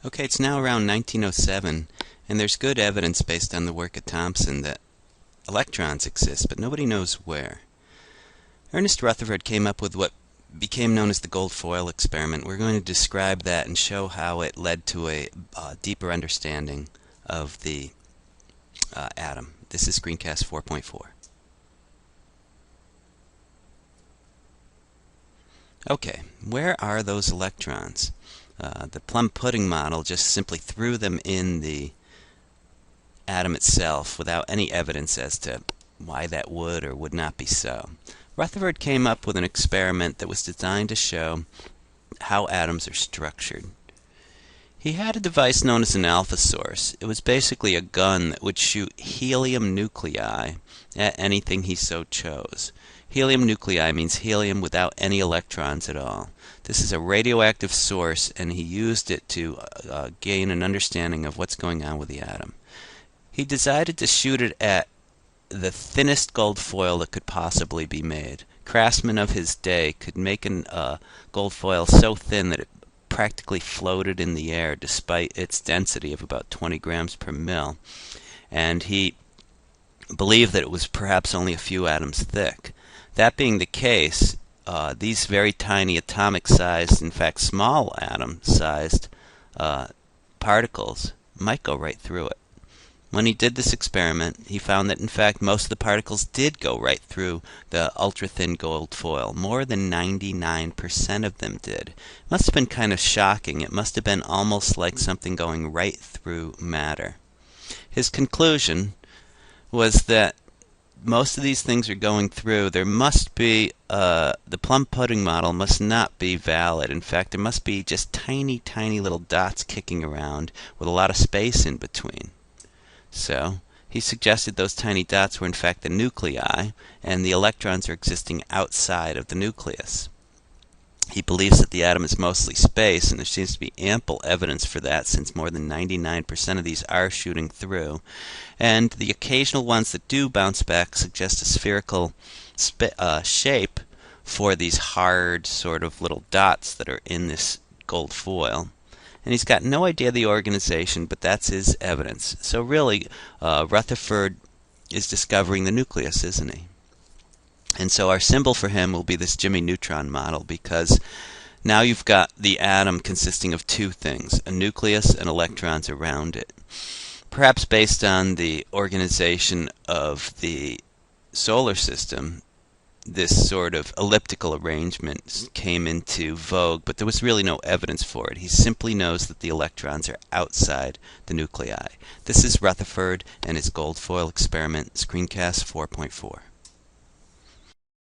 Okay, it's now around 1907, and there's good evidence based on the work of Thomson that electrons exist, but nobody knows where. Ernest Rutherford came up with what became known as the gold foil experiment. We're going to describe that and show how it led to a deeper understanding of the atom. This is Screencast 4.4. Okay, where are those electrons? The plum pudding model just simply threw them in the atom itself without any evidence as to why that would or would not be so. Rutherford came up with an experiment that was designed to show how atoms are structured. He had a device known as an alpha source. It was basically a gun that would shoot helium nuclei at anything he so chose. Helium nuclei means helium without any electrons at all. This is a radioactive source, and he used it to gain an understanding of what's going on with the atom. He decided to shoot it at the thinnest gold foil that could possibly be made. Craftsmen of his day could make a gold foil so thin that it practically floated in the air despite its density of about 20 grams per mil. And he believed that it was perhaps only a few atoms thick. That being the case, these very tiny atomic-sized, in fact small atom-sized particles might go right through it. When he did this experiment, he found that in fact most of the particles did go right through the ultra-thin gold foil. More than 99% of them did. It must have been kind of shocking. It must have been almost like something going right through matter. His conclusion was that most of these things are going through. There must be, the plum pudding model must not be valid. In fact, there must be just tiny, tiny little dots kicking around with a lot of space in between. So, he suggested those tiny dots were in fact the nuclei, and the electrons are existing outside of the nucleus. He believes that the atom is mostly space, and there seems to be ample evidence for that since more than 99% of these are shooting through. And the occasional ones that do bounce back suggest a spherical shape for these hard sort of little dots that are in this gold foil. And he's got no idea of the organization, but that's his evidence. So really, Rutherford is discovering the nucleus, isn't he? And so our symbol for him will be this Jimmy Neutron model, because now you've got the atom consisting of two things, a nucleus and electrons around it. Perhaps based on the organization of the solar system, this sort of elliptical arrangement came into vogue, but there was really no evidence for it. He simply knows that the electrons are outside the nuclei. This is Rutherford and his gold foil experiment, Screencast 4.4.